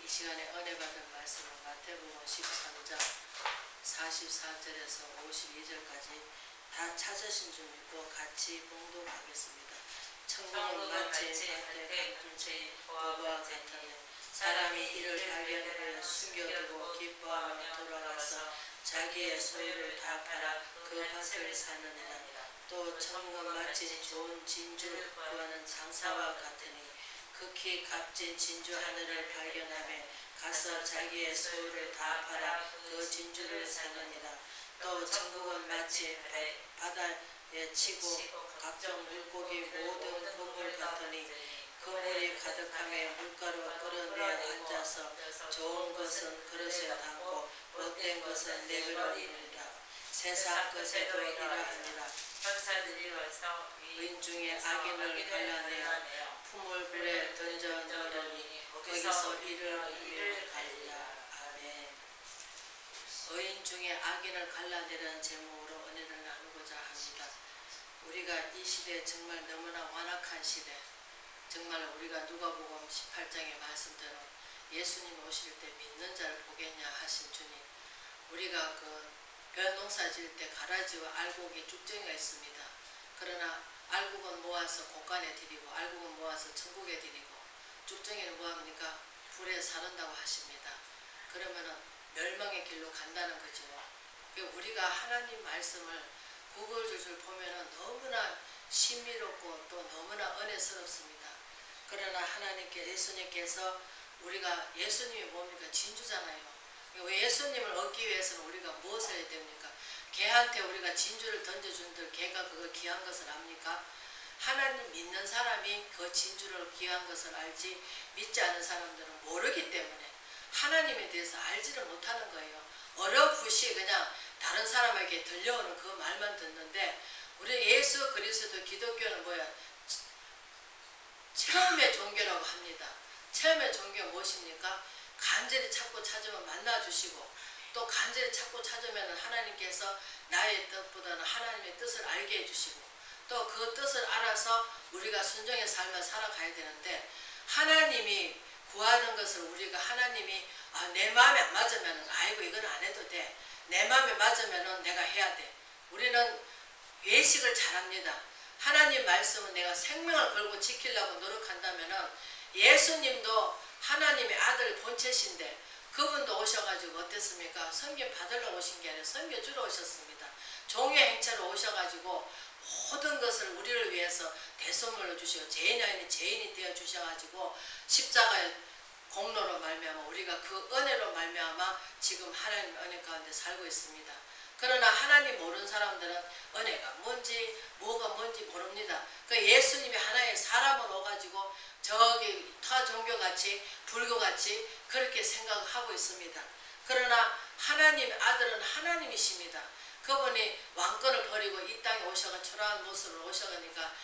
이 시간에 은혜 받은 말씀은 마태복음 13장 44절에서 52절까지 다 찾으신 줄 믿고 같이 봉독하겠습니다. 천국은 마치 밭에 간둘째 보와 같으니 사람이 이를 발견하여 숨겨두고 기뻐하며 돌아가서 자기의 소유를 다 팔아 그 밭을 사느니라. 또 천국은 마치 좋은 진주를 구하는 장사와 같으니 극히 값진 진주 하늘을 발견하며 가서 자기의 소유를 다 팔아 그 진주를 사느니라. 또 천국은 마치 바다에 치고 각종 물고기 모든 그물 같으니 그물이 가득하며 물가로 끌어내어 앉아서 좋은 것은 그릇에 담고 못된 것은 내버려두니라. 세상 것에도 이러하니라. 천사들이 와서 의인 중에 악인을 갈라내어 풀물 불에 던져 넣으니 거기서 이를 갈리라. 아멘. 의인 중에 악인을 갈라내라는 제목으로 은혜를 나누고자 합니다. 우리가 이 시대에 정말 너무나 완악한 시대, 정말 우리가 누가복음 18장의 말씀대로 예수님 오실 때 믿는 자를 보겠냐 하신 주님, 우리가 벼농사 지을 때 가라지와 알곡이 쭉정이가 있습니다. 그러나 알곡은 모아서 곳간에 드리고 알곡은 모아서 천국에 드리고 쭉정이는 뭐합니까? 불에 사른다고 하십니다. 그러면은 멸망의 길로 간다는 거죠. 우리가 하나님 말씀을 구걸줄줄 보면은 너무나 신비롭고 또 너무나 은혜스럽습니다. 그러나 예수님께서 우리가 예수님이 뭡니까? 진주잖아요. 예수님을 얻기 위해서는 우리가 무엇을 해야 됩니까? 개한테 우리가 진주를 던져준들 개가 그거 귀한 것을 압니까? 하나님 믿는 사람이 그 진주를 귀한 것을 알지 믿지 않은 사람들은 모르기 때문에 하나님에 대해서 알지를 못하는 거예요. 어렴풋이 그냥 다른 사람에게 들려오는 그 말만 듣는데, 우리 예수 그리스도 기독교는 뭐야? 체험의 종교라고 합니다. 체험의 종교가 무엇입니까? 간절히 찾고 찾으면 만나주시고, 또 간절히 찾고 찾으면 하나님께서 나의 뜻보다는 하나님의 뜻을 알게 해주시고, 또 그 뜻을 알아서 우리가 순종의 삶을 살아가야 되는데, 하나님이 구하는 것을 우리가 하나님이 내 마음에 안 맞으면 아이고 이건 안 해도 돼, 내 마음에 맞으면 내가 해야 돼. 우리는 외식을 잘합니다. 하나님 말씀은 내가 생명을 걸고 지키려고 노력한다면 예수님도 하나님의 아들 본체신데 그분도 오셔가지고 어땠습니까? 섬김 받으러 오신 게 아니라 섬겨주러 오셨습니다. 종의 행차로 오셔가지고 모든 것을 우리를 위해서 대속물로 주시고 죄인이 아닌 죄인이 되어 주셔가지고 십자가의 공로로 말미암아 우리가 그 은혜로 말미암아 지금 하나님의 은혜 가운데 살고 있습니다. 그러나 하나님 모르는 사람들은 은혜가 뭔지 뭐가 뭔지 모릅니다. 그 예수님이 하나의 사람으로 오가지고 저기 타 종교같이 불교같이 그렇게 생각하고 있습니다. 그러나 하나님의 아들은 하나님이십니다. 그분이 왕권을 버리고 이 땅에 오셔가 초라한 모습으로 오셔가니까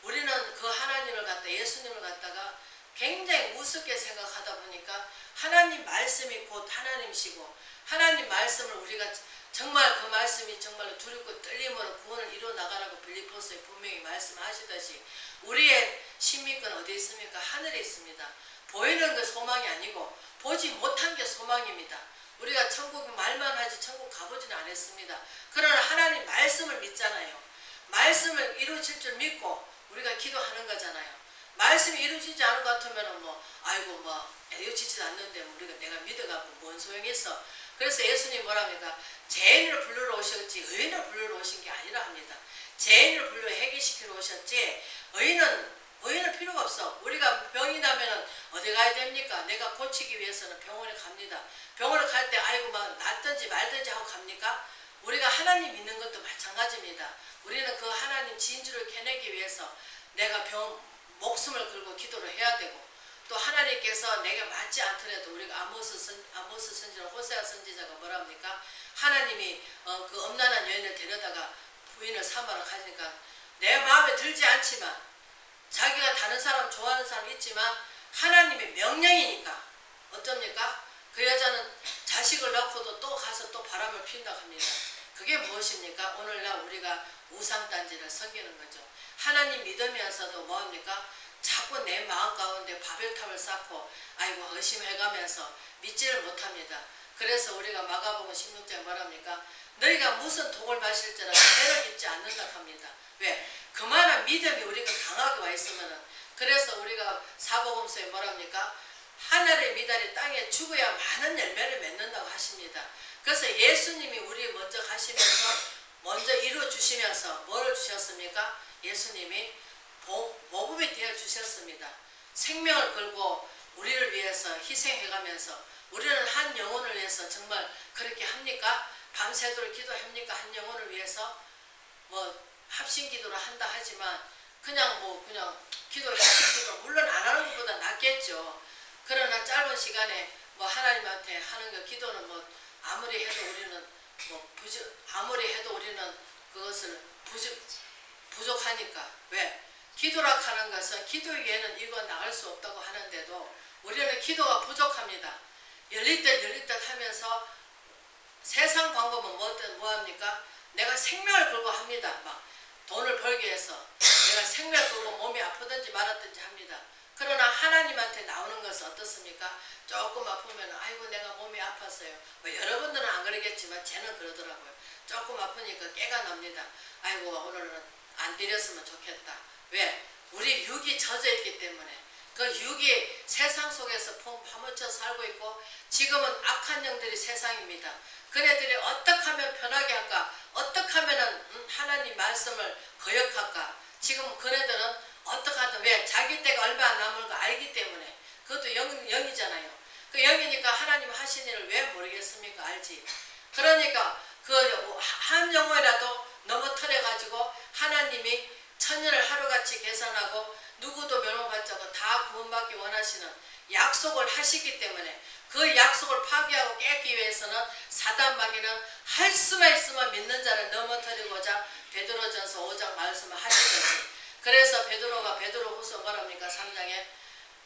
우리는 그 하나님을 갖다 예수님을 갖다가 굉장히 우습게 생각하다 보니까 하나님 말씀이 곧 하나님이시고 하나님 말씀을 우리가 정말 그 말씀이 정말로 두렵고 떨림으로 구원을 이루어 나가라고 빌립보서에 분명히 말씀하시듯이 우리의 신민권 어디 있습니까? 하늘에 있습니다. 보이는 게 소망이 아니고 보지 못한 게 소망입니다. 우리가 천국 말만 하지 천국 가보지는 않았습니다. 그러나 하나님 말씀을 믿잖아요. 말씀을 이루어질 줄 믿고 우리가 기도하는 거잖아요. 말씀이 이루어지지 않을 것 같으면 이루어지지 않는데 우리가 내가 믿어갖고 뭔 소용이 있어. 그래서 예수님 뭐랍니까? 죄인을 부르러 오셨지 의인을 부르러 오신 게 아니라 합니다. 죄인을 불러 해결시키러 오셨지 의인은 필요가 없어. 우리가 병이 나면 어디 가야 됩니까? 내가 고치기 위해서는 병원에 갑니다. 병원에 갈 때 낫든지 말든지 하고 갑니까? 우리가 하나님 믿는 것도 마찬가지입니다. 우리는 그 하나님 진주를 캐내기 위해서 내가 목숨을 걸고 기도를 해야 되고, 또 하나님께서 내게 맞지 않더라도 우리가 아모스 선지자 호세아 선지자가 뭐랍니까? 하나님이 그 엄난한 여인을 데려다가 부인을 삼으러 가니까 내 마음에 들지 않지만 자기가 다른 사람 좋아하는 사람 있지만 하나님의 명령이니까 어쩝니까? 그 여자는 자식을 낳고도 또 가서 또 바람을 피운다고 합니다. 그게 무엇입니까? 오늘날 우리가 우상단지를 섬기는 거죠. 하나님 믿으면서도 뭐합니까? 자꾸 내 마음 가운데 바벨탑을 쌓고 아이고 의심해가면서 믿지를 못합니다. 그래서 우리가 마가복음 16장에 뭐랍니까? 너희가 무슨 독을 마실지라 죄를 입지 않는다 합니다. 왜? 그만한 믿음이 우리가 강하게 와 있으면은, 그래서 우리가 사복음서에 뭐랍니까? 하늘의 미달이 땅에 죽어야 많은 열매를 맺는다고 하십니다. 그래서 예수님이 우리 먼저 가시면서 먼저 이루어 주시면서 뭐를 주셨습니까? 예수님이 복음이 되어 주셨습니다. 생명을 걸고 우리를 위해서 희생해가면서 우리는 한 영혼을 위해서 정말 그렇게 합니까? 밤새도록 기도합니까? 한 영혼을 위해서 뭐 합심기도를 한다 하지만 그냥 기도 물론 안 하는 것보다 낫겠죠. 그러나 짧은 시간에 뭐 하나님한테 하는 거 기도는 뭐 아무리 해도 우리는 그것을 부족하니까. 왜? 기도라 하는 것은 기도 위에는 이거 나갈 수 없다고 하는데도 우리는 기도가 부족합니다. 열릴 듯 하면서 세상 방법은 뭐합니까? 내가 생명을 걸고 합니다. 막 돈을 벌기 위해서 내가 생명을 걸고 몸이 아프든지 말았든지 합니다. 그러나 하나님한테 나오는 것은 어떻습니까? 조금 아프면 아이고 내가 몸이 아팠어요. 뭐 여러분들은 안 그러겠지만 쟤는 그러더라고요. 조금 아프니까 깨가 납니다. 아이고 오늘은 안 드렸으면 좋겠다. 왜? 우리 육이 젖어 있기 때문에. 그 육이 세상 속에서 파묻혀 살고 있고 지금은 악한 영들이 세상입니다. 그네들이 어떻게 하면 편하게 할까? 어떻게 하면 하나님 말씀을 거역할까? 지금 그네들은 어떻게 하든, 왜? 자기 때가 얼마 안 남은 거 알기 때문에. 그것도 영이잖아요. 그 영이니까 하나님 하신 일을 왜 모르겠습니까? 알지. 그러니까 그 한 영혼이라도 넘어뜨려가지고 하나님이 천년을 하루같이 계산하고 누구도 멸망받지 않고 다 구원받기 원하시는 약속을 하시기 때문에 그 약속을 파괴하고 깨기 위해서는 사단 마귀는 할 수만 있으면 믿는 자를 넘어뜨리고자 베드로전서 5장 말씀을 하시거든요. 그래서 베드로후서 뭐랍니까? 3장에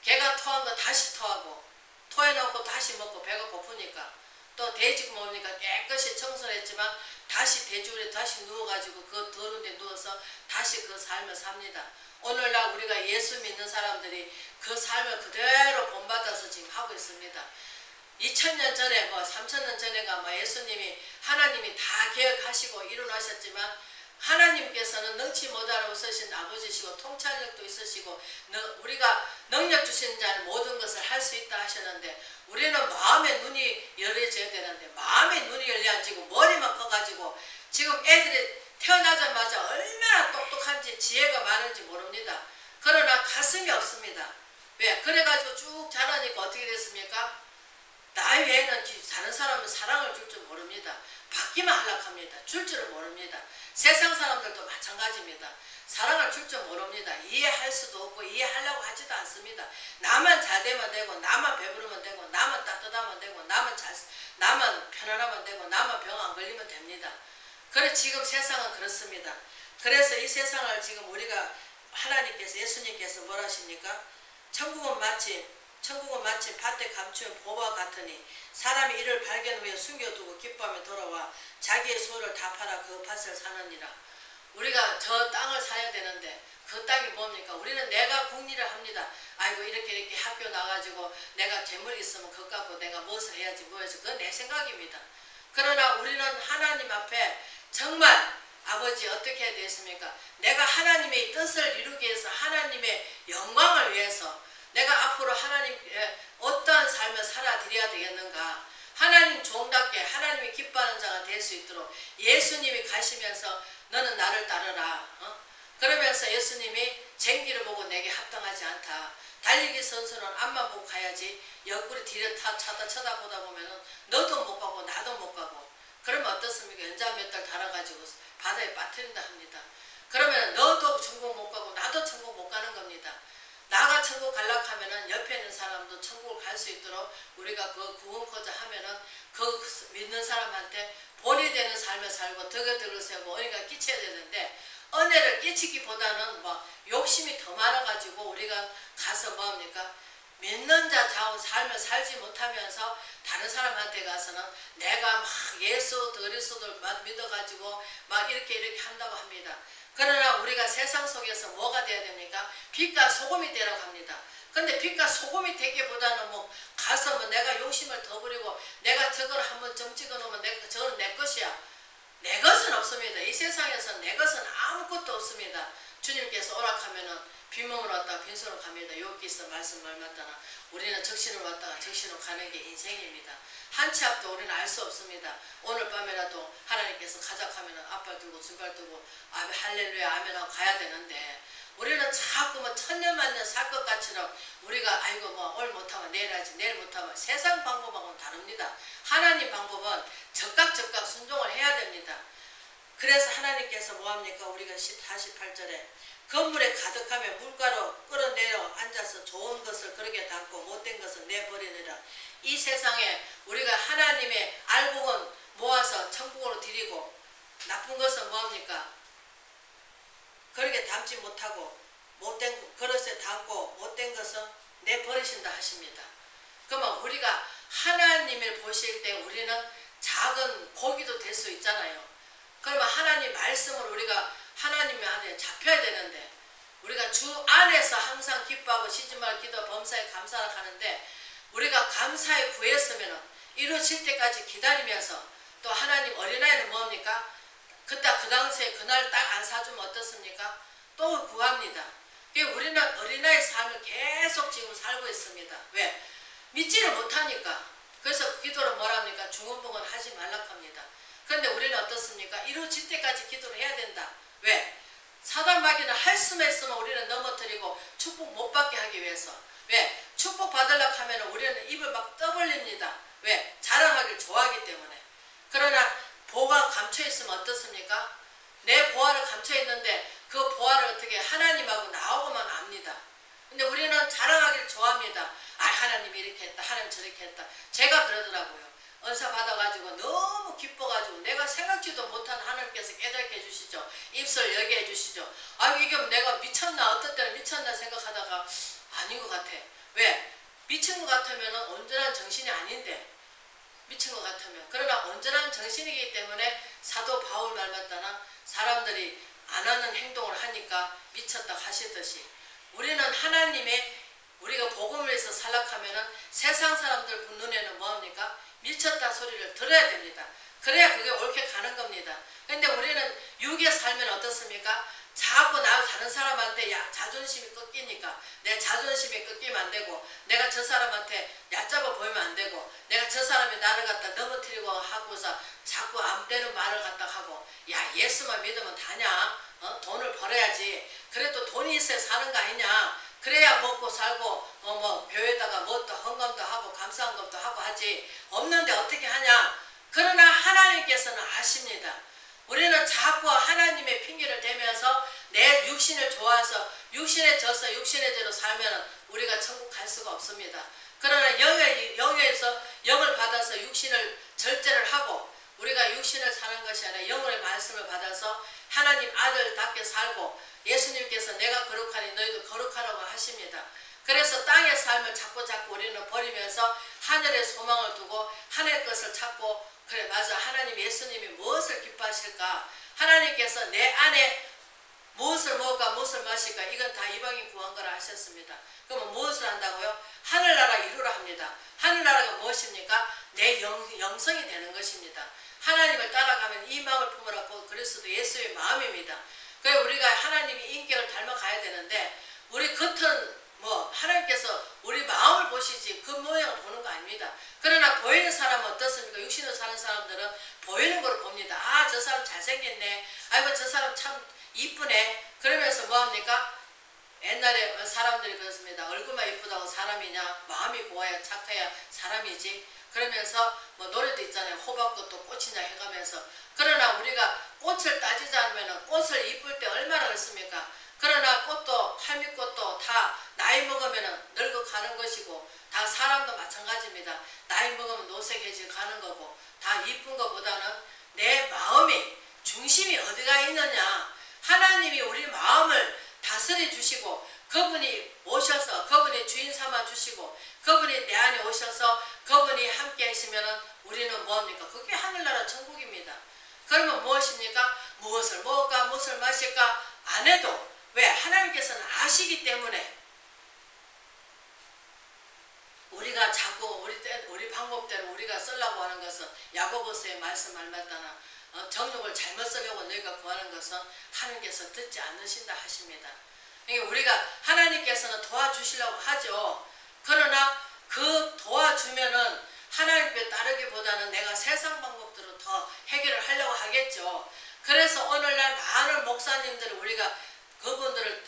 개가 토한 거 다시 토하고 토해놓고 다시 먹고 배가 고프니까 또 돼지 뭡니까? 깨끗이 청소를 했지만 다시 돼지우리 다시 누워가지고 그 더러운 데 누워서 다시 그 삶을 삽니다. 오늘날 우리가 예수 믿는 사람들이 그 삶을 그대로 본받아서 지금 하고 있습니다. 2000년 전에 3000년 전에가 예수님이 하나님이 다 계획하시고 이루어하셨지만 하나님께서는 능치 못하라고 쓰신 아버지시고 통찰력도 있으시고 우리가 능력 주신 자는 모든 것을 할 수 있다 하셨는데 우리는 마음의 눈이 열려져야 되는데 마음의 눈이 열려가지고 머리만 커가지고 지금 애들이 태어나자마자 얼마나 똑똑한지 지혜가 많은지 모릅니다. 그러나 가슴이 없습니다. 왜? 그래가지고 쭉 자라니까 어떻게 됐습니까? 나이 외에는 다른 사람은 사랑을 줄 줄 모릅니다. 받기만 하려합니다. 줄 줄을 모릅니다. 세상 사람들도 마찬가지입니다. 사랑을 줄 줄 모릅니다. 이해할 수도 없고 이해하려고 하지도 않습니다. 나만 잘 되면 되고 나만 배부르면 되고 나만 따뜻하면 되고 나만 편안하면 되고 나만 병 안 걸리면 됩니다. 그래 지금 세상은 그렇습니다. 그래서 이 세상을 지금 우리가 하나님께서 예수님께서 뭐라 하십니까? 천국은 마침 밭에 감추인 보와 같으니 사람이 이를 발견 후에 숨겨두고 기뻐하며 돌아와 자기의 소를 다 팔아 그 밭을 사느니라. 우리가 저 땅을 사야 되는데 그 땅이 뭡니까? 우리는 내가 궁리를 합니다. 아이고 이렇게 학교 나가지고 내가 재물이 있으면 그것 갖고 내가 무엇을 해야지 뭐해서 그건 내 생각입니다. 그러나 우리는 하나님 앞에 정말 아버지 어떻게 해야 되겠습니까? 내가 하나님의 뜻을 이루기 위해서 하나님의 영광을 위해서 내가 앞으로 하나님께 어떠한 삶을 살아드려야 되겠는가? 하나님 종답게 하나님이 기뻐하는 자가 될 수 있도록 예수님이 가시면서 너는 나를 따르라. 그러면서 예수님이 쟁기를 보고 내게 합당하지 않다. 달리기 선수는 앞만 보고 가야지 옆구리 뒤를 쳐다보다 보면 너도 못 가고 나도 못 가고 그러면 어떻습니까? 연자 몇 달 달아가지고 바다에 빠뜨린다 합니다. 그러면 너도 천국 못 가고 나도 천국 못 가는 겁니다. 나가 천국 가려고 하면은 옆에 있는 사람도 천국을 갈 수 있도록 우리가 그 구원코자 하면은 그 믿는 사람한테 본이 되는 삶을 살고 덕을 세우고 은혜가 끼쳐야 되는데 은혜를 끼치기보다는 욕심이 더 많아가지고 우리가 가서 뭡니까? 믿는 자 자원 삶을 살지 못하면서 다른 사람한테 가서는 내가 막 예수 그리스도를 믿어가지고 막 이렇게 한다고 합니다. 그러나 우리가 세상 속에서 뭐가 돼야 됩니까? 빛과 소금이 되라고 합니다. 근데 빛과 소금이 되기보다는 뭐 가서 뭐 내가 욕심을 더 부리고 내가 저걸 한번 점 찍어 놓으면 저거는 내 것이야. 내 것은 없습니다. 이 세상에서 내 것은 아무것도 없습니다. 주님께서 오락하면은 빈몸으로 왔다가 빈손으로 갑니다. 여기서 말씀 말맞다나 우리는 적신으로 왔다가 적신으로 가는 게 인생입니다. 한 치 앞도 우리는 알 수 없습니다. 오늘 밤에라도 하나님께서 가작하면 앞발 들고 뒷발 들고 할렐루야 아멘하고 가야 되는데 우리는 자꾸 뭐 천년만년 살 것 같이는 우리가 아이고 뭐 오늘 못하면 내일 하지 내일 못하면 세상 방법하고는 다릅니다. 하나님 방법은 적각 순종을 해야 됩니다. 그래서 하나님께서 뭐합니까? 우리가 48절에 건물에 가득하면 물가로 끌어내려 앉아서 좋은 것을 그렇게 담고 못된 것을 내버리느라. 이 세상에 우리가 하나님의 알복은 모아서 천국으로 드리고 나쁜 것은 뭐합니까? 그렇게 담지 못하고 못된 그릇에 담고 못된 것은 내버리신다 하십니다. 그러면 우리가 하나님을 보실 때 우리는 작은 고기도 될 수 있잖아요. 그러면 하나님 말씀을 우리가 하나님의 안에 잡혀야 되는데 우리가 주 안에서 항상 기뻐하고 쉬지말 기도 범사에 감사를 하는데 우리가 감사에 구했으면 이루어질 때까지 기다리면서 또 하나님 어린아이는 뭡니까? 그때 그 당시에 그날 딱 안 사주면 어떻습니까? 또 구합니다. 우리는 어린아이 삶을 계속 지금 살고 있습니다. 왜? 믿지를 못하니까. 그래서 기도를 뭐랍니까? 중언부언 하지 말라고 합니다. 그런데 우리는 어떻습니까? 이루어질 때까지 기도를 해야 된다. 왜? 사단 마귀는 할 수만 있으면 우리는 넘어뜨리고 축복 못 받게 하기 위해서. 왜? 축복 받으려고 하면 우리는 입을 막 떠벌립니다. 왜? 자랑하길 좋아하기 때문에. 그러나 보화가 감춰있으면 어떻습니까? 내 보화를 감춰있는데 그 보화를 어떻게 하나님하고 나오고만 압니다. 근데 우리는 자랑하기를 좋아합니다. 하나님이 이렇게 했다. 하나님 저렇게 했다. 제가 그러더라고요. 은사 받아가지고 너무 기뻐가지고 내가 생각지도 못한 하나님께서 깨닫게 해주시죠. 입술 열게 해주시죠. 이게 내가 미쳤나 어떨 때는 미쳤나 생각하다가 아닌 것 같아. 왜? 미친 것 같으면 온전한 정신이 아닌데 미친 것 같으면. 그러나 온전한 정신이기 때문에 사도 바울 말 맞다나 사람들이 안 하는 행동을 하니까 미쳤다 하시듯이 우리는 하나님의 우리가 복음을 위해서 살락하면은 세상 사람들 눈에는 뭐합니까? 미쳤다 소리를 들어야 됩니다. 그래야 그게 옳게 가는 겁니다. 근데 우리는 육에 살면 어떻습니까? 자꾸 다른 사람한테 자존심이 꺾이니까 내 자존심이 꺾이면 안 되고 내가 저 사람한테 얕잡아 보이면 안 되고 내가 저 사람이 나를 갖다 넘어뜨리고 하고서 자꾸 안 되는 말을 갖다 하고 예수만 믿으면 다냐? 돈을 벌어야지. 그래도 돈이 있어야 사는 거 아니냐? 그래야 먹고 살고 뭐 교회에다가 뭣도 헌금도 하고 감사헌금도 하고 하지. 없는데 어떻게 하냐? 그러나 하나님께서는 아십니다. 우리는 자꾸 하나님의 핑계를 대면서 내 육신을 좋아해서 육신에 져서 육신의 죄로 살면 우리가 천국 갈 수가 없습니다. 그러나 영에서 영을 받아서 육신을 절제를 하고 우리가 육신을 사는 것이 아니라 영의 말씀을 받아서 하나님 아들답게 살고 예수님께서 내가 거룩하니 너희도 거룩하라고 하십니다. 그래서 땅의 삶을 자꾸 우리는 버리면서 하늘의 소망을 두고 하늘 것을 찾고 그래 맞아 하나님 예수님이 무엇을 기뻐하실까? 하나님께서 내 안에 무엇을 먹을까 무엇을 마실까 이건 다 이방인 구한 거라 하셨습니다. 그러면 무엇을 한다고요? 하늘나라 이루라 합니다. 하늘나라가 무엇입니까? 내 영성이 되는 것입니다. 하나님을 따라가면 이 마음을 품으라고 그리스도 예수의 마음입니다. 그래서 우리가 하나님의 인격을 닮아가야 되는데 우리 겉은 하나님께서 우리 마음을 보시지 그 모양을 보는 거 아닙니다. 그러나 보이는 사람은 어떻습니까? 육신으로 사는 사람들은 보이는 걸 봅니다. 저 사람 잘생겼네. 아이고 저 사람 참 이쁘네. 그러면서 뭐합니까? 옛날에 사람들이 그렇습니다. 얼굴만 이쁘다고 사람이냐? 마음이 고와야 착해야 사람이지. 그러면서 노래도 있잖아요. 호박꽃도 꽃이냐 해가면서. 그러나 우리가 꽃을 따지지 않으면 꽃을 이쁠 때 얼마나 그렇습니까? 그러나 꽃도 할미꽃도 다 나이 먹으면 늙어가는 것이고 다 사람도 마찬가지입니다. 나이 먹으면 노쇠해져 가는 거고 다 이쁜 것보다는 내 마음이 중심이 어디가 있느냐. 하나님이 우리 마음을 다스려 주시고 그분이 오셔서 그분이 주인 삼아 주시고 그분이 내 안에 오셔서 그분이 함께 하시면 우리는 뭐합니까? 그게 하늘나라 천국입니다. 그러면 무엇입니까? 무엇을 먹을까 무엇을 마실까 안 해도 왜? 하나님께서는 아시기 때문에 우리가 자꾸 우리 방법대로 우리가 쓰려고 하는 것은 야고보서의 말씀 알맞다나 정욕을 잘못 쓰려고 너희가 구하는 것은 하나님께서 듣지 않으신다 하십니다. 그러니까 우리가 하나님께서는 도와주시려고 하죠. 그러나 그 도와주면은 하나님께 따르기보다는 내가 세상 방법대로 더 해결을 하려고 하겠죠. 그래서 오늘날 많은 목사님들을 우리가 그분들을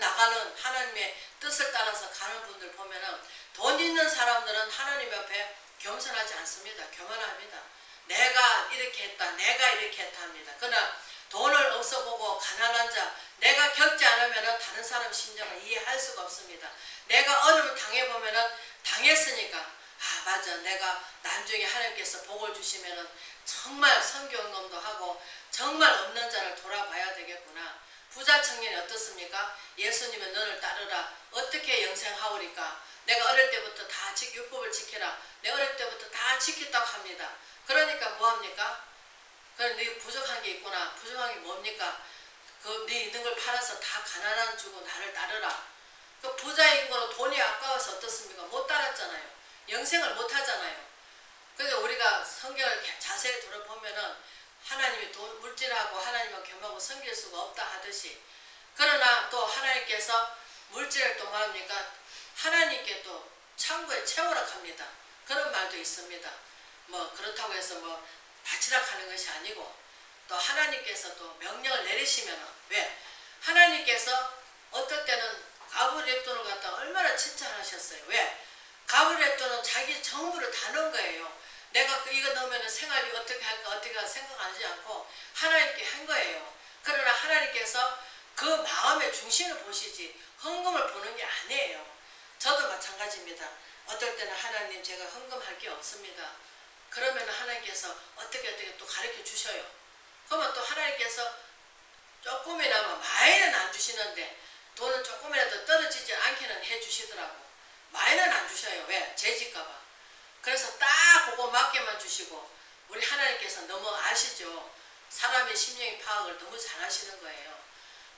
나가는 하나님의 뜻을 따라서 가는 분들 보면은 돈 있는 사람들은 하나님 옆에 겸손하지 않습니다. 교만합니다. 내가 이렇게 했다, 내가 이렇게 했다 합니다. 그러나 돈을 없어 보고 가난한 자, 내가 겪지 않으면 다른 사람 심정을 이해할 수가 없습니다. 내가 어려움을 당해보면 당했으니까 아 맞아, 내가 나중에 하나님께서 복을 주시면 정말 선교운동도 하고 정말 없는 자를 돌아봐야 되겠구나. 부자 청년이 어떻습니까? 예수님은 너를 따르라. 어떻게 영생하오리까? 내가 어릴 때부터 다 율법을 지켜라. 내가 어릴 때부터 다 지켰다고 합니다. 그러니까 뭐합니까? 그래, 네 부족한 게 있구나. 부족한 게 뭡니까? 네 있는 걸 팔아서 다 가난한 주고 나를 따르라. 그 부자인 거로 돈이 아까워서 어떻습니까? 못 따랐잖아요. 영생을 못 하잖아요. 그래서 우리가 성경을 자세히 들어보면은 하나님이 돈, 물질하고 하나님과 겸하고 섬길 수가 없다 하듯이, 그러나 또 하나님께서 물질을 또 뭐합니까? 하나님께 또 창고에 채우라 합니다. 그런 말도 있습니다. 뭐 그렇다고 해서 뭐 바치라 하는 것이 아니고, 또 하나님께서 또 명령을 내리시면은 왜? 하나님께서 어떨 때는 가브리엘돈을 갖다 얼마나 칭찬하셨어요. 왜? 가브리엘돈은 자기 전부를 다 넣은 거예요. 내가 이거 넣으면 생활이 어떻게 할까 어떻게 할까 생각하지 않고 하나님께 한 거예요. 그러나 하나님께서 그 마음의 중심을 보시지 헌금을 보는 게 아니에요. 저도 마찬가지입니다. 어떨 때는 하나님 제가 헌금할 게 없습니다. 그러면 하나님께서 어떻게 또 가르쳐 주셔요. 그러면 또 하나님께서 조금이나마 많이는 안 주시는데 돈은 조금이라도 떨어지지 않게는 해 주시더라고. 많이는 안 주셔요. 왜? 재질까봐. 그래서 딱 그거 맞게만 주시고, 우리 하나님께서 너무 아시죠. 사람의 심령의 파악을 너무 잘 하시는 거예요.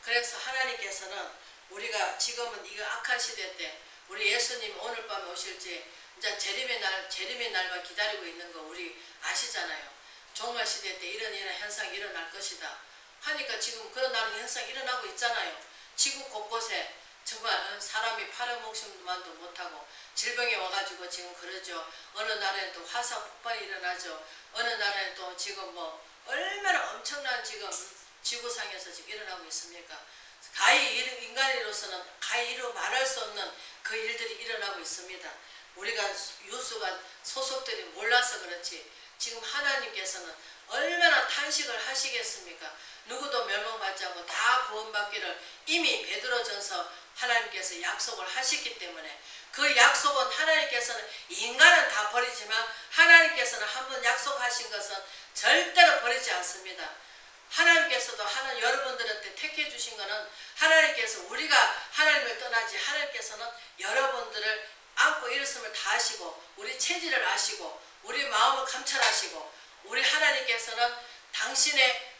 그래서 하나님께서는 우리가 지금은 이거 악한 시대 때 우리 예수님 오늘 밤에 오실지 이제 재림의 날만 기다리고 있는 거 우리 아시잖아요. 종말 시대 때 이런 현상이 일어날 것이다 하니까 지금 그런 현상이 일어나고 있잖아요. 지구 곳곳에 정말 사람이 팔아먹지만도 못하고 질병이 와가지고 지금 그러죠. 어느 나라에는 또 화산 폭발이 일어나죠. 어느 나라에는 또 지금 뭐 얼마나 엄청난 지금 지구상에서 지금 일어나고 있습니까? 인간으로서는 가히 이루 말할 수 없는 그 일들이 일어나고 있습니다. 우리가 유수가 소속들이 몰라서 그렇지 지금 하나님께서는 얼마나 탄식을 하시겠습니까? 누구도 멸망받지 않고 다 구원받기를 이미 베드로전서 하나님께서 약속을 하셨기 때문에, 그 약속은 하나님께서는 인간은 다 버리지만 하나님께서는 한번 약속하신 것은 절대로 버리지 않습니다. 하나님께서도 여러분들한테 택해 주신 것은 하나님께서 우리가 하나님을 떠나지 하나님께서는 여러분들을 안고 일었음을 다 아시고 우리 체질을 아시고 우리 마음을 감찰하시고 우리 하나님께서는 당신의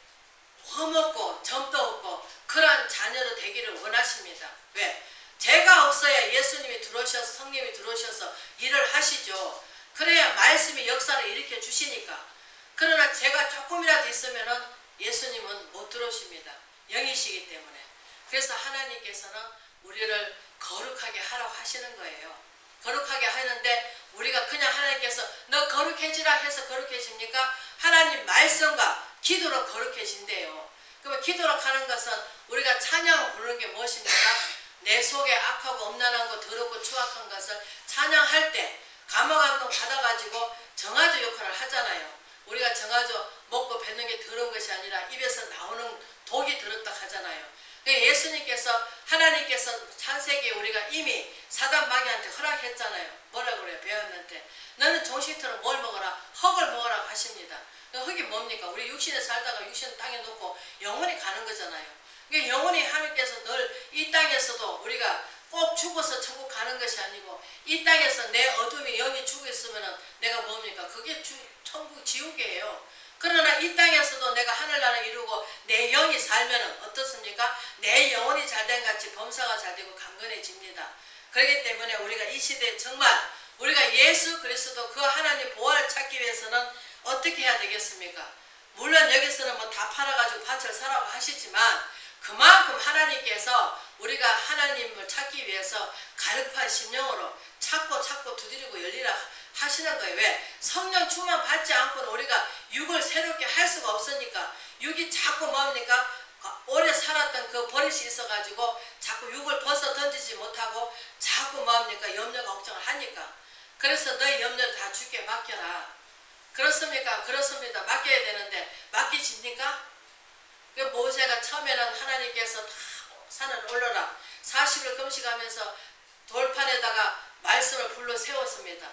험없고 점도 없고 그러한 자녀로 되기를 원하십니다. 왜? 죄가 없어야 예수님이 들어오셔서 성령이 들어오셔서 일을 하시죠. 그래야 말씀이 역사를 일으켜 주시니까. 그러나 죄가 조금이라도 있으면은 예수님은 못 들어오십니다. 영이시기 때문에. 그래서 하나님께서는 우리를 거룩하게 하라고 하시는 거예요. 거룩하게 하는데 우리가 그냥 하나님께서 너 거룩해지라 해서 거룩해집니까? 하나님 말씀과 기도로 거룩해진대요. 그러면 기도로 하는 것은 우리가 찬양을 부르는 게 무엇입니까? 내 속에 악하고 엄난한 거 더럽고 추악한 것을 찬양할 때 감화감동 받아가지고 정화조 역할을 하잖아요. 우리가 정화조 먹고 뱉는 게 더러운 것이 아니라 입에서 나오는 독이 더럽다 하잖아요. 예수님께서 하나님께서 창세기에 우리가 이미 사단 마귀한테 허락했잖아요. 뭐라 그래요? 배웠는데 너는 종식처럼 뭘 먹어라? 흙을 먹으라고 하십니다. 흙이 뭡니까? 우리 육신에 살다가 육신을 땅에 놓고 영원히 가는 거잖아요. 영원히 하나님께서 늘 이 땅에서도 우리가 꼭 죽어서 천국 가는 것이 아니고 이 땅에서 내 어둠이 영이 죽어 있으면 내가 뭡니까? 그게 천국 지옥이에요. 그러나 이 땅에서도 살면서도 내가 하늘나라 이루고 내 영이 살면은 어떻습니까? 내 영혼이 잘된 같이 범사가 잘되고 강건해집니다. 그렇기 때문에 우리가 이 시대에 정말 우리가 예수 그리스도 그 하나님 보화를 찾기 위해서는 어떻게 해야 되겠습니까? 물론 여기서는 뭐 다 팔아가지고 밭을 사라고 하시지만 그만큼 하나님께서 우리가 하나님을 찾기 위해서 가득한 심령으로 찾고 두드리고 열리라 하시는 거예요. 왜? 성령 충만 받지 않고는 우리가 육을 새롭게 할 수가 없으니까 육이 자꾸 뭡니까? 오래 살았던 그 버릇이 있어가지고 자꾸 육을 벗어 던지지 못하고 자꾸 뭡니까? 염려 걱정을 하니까. 그래서 너희 염려를 다 주께 맡겨라. 그렇습니까? 그렇습니다. 맡겨야 되는데 맡기십니까? 그 모세가 처음에는 하나님께서 다 산을 올려라 40일 금식하면서 돌판에다가 말씀을 불러 세웠습니다.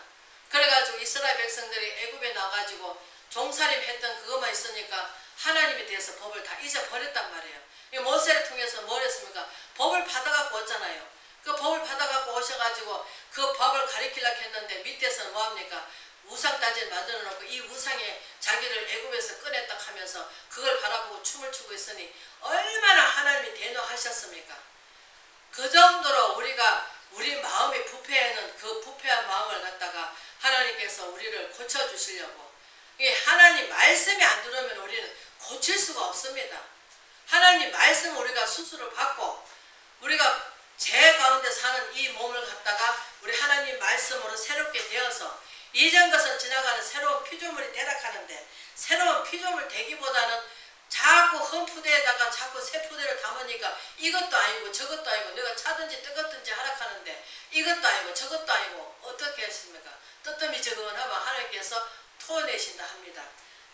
그래가지고 이스라엘 백성들이 애굽에 나가지고 종살림 했던 그것만 있으니까 하나님에 대해서 법을 다 잊어버렸단 말이에요. 모세를 통해서 뭘 했습니까? 법을 받아갖고 왔잖아요. 그 법을 받아갖고 오셔가지고 그 법을 가리키려고 했는데 밑에서는 뭐합니까? 우상단지를 만들어 놓고 이 우상에 자기를 애굽에서 꺼냈다 하면서 그걸 바라보고 춤을 추고 있으니 얼마나 하나님이 대노하셨습니까? 그 정도로 우리 마음이 부패하는 그 부패한 마음을 갖다가 하나님께서 우리를 고쳐주시려고 하나님 말씀이 안 들어오면 우리는 고칠 수가 없습니다. 하나님 말씀 우리가 수술을 받고 우리가 죄 가운데 사는 이 몸을 갖다가 우리 하나님 말씀으로 새롭게 되어서 이전 것은 지나가는 새로운 피조물이 되락하는데 새로운 피조물 되기보다는 자꾸 흠푸대에다가 자꾸 세포대를 담으니까 이것도 아니고 저것도 아니고 내가 차든지 뜨겁든지 하락하는데 이것도 아니고 저것도 아니고 어떻게 했습니까? 뜨뜻미지근하면 하나님께서 토해내신다 합니다.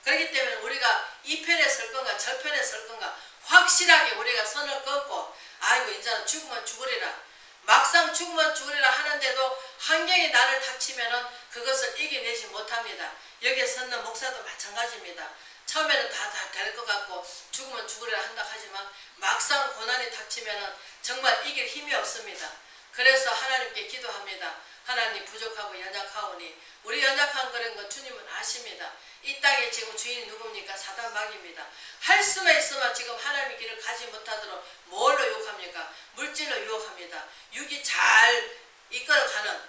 그렇기 때문에 우리가 이 편에 설 건가 저 편에 설 건가 확실하게 우리가 선을 끊고 아이고 이제는 죽으면 죽으리라 막상 죽으면 죽으리라 하는데도 환경이 나를 닥치면은 그것을 이겨내지 못합니다. 여기에 서는 목사도 마찬가지입니다. 처음에는 다 될 것 같고 죽으면 죽으리라 한다 하지만 막상 고난이 닥치면은 정말 이길 힘이 없습니다. 그래서 하나님께 기도합니다. 하나님 부족하고 연약하오니 우리 연약한 그런 거 주님은 아십니다. 이 땅에 지금 주인이 누굽니까? 사단 마귀입니다. 할 수만 있으면 지금 하나님의 길을 가지 못하도록 뭘로 유혹합니까? 물질로 유혹합니다. 육이 잘 이끌어가는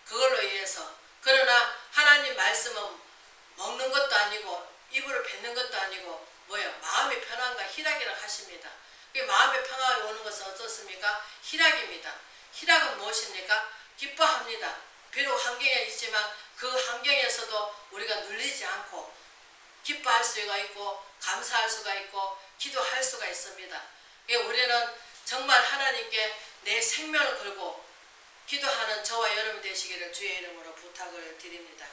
그걸로 인해서. 그러나 하나님 말씀은 먹는 것도 아니고 입으로 뱉는 것도 아니고 뭐예요? 마음의 편안과 희락이라고 하십니다. 마음의 평화가 오는 것은 어떻습니까? 희락입니다. 희락은 무엇입니까? 기뻐합니다. 비록 환경에 있지만 그 환경에서도 우리가 눌리지 않고 기뻐할 수가 있고 감사할 수가 있고 기도할 수가 있습니다. 우리는 정말 하나님께 내 생명을 걸고 기도하는 저와 여러분 되시기를 주의 이름으로 부탁을 드립니다.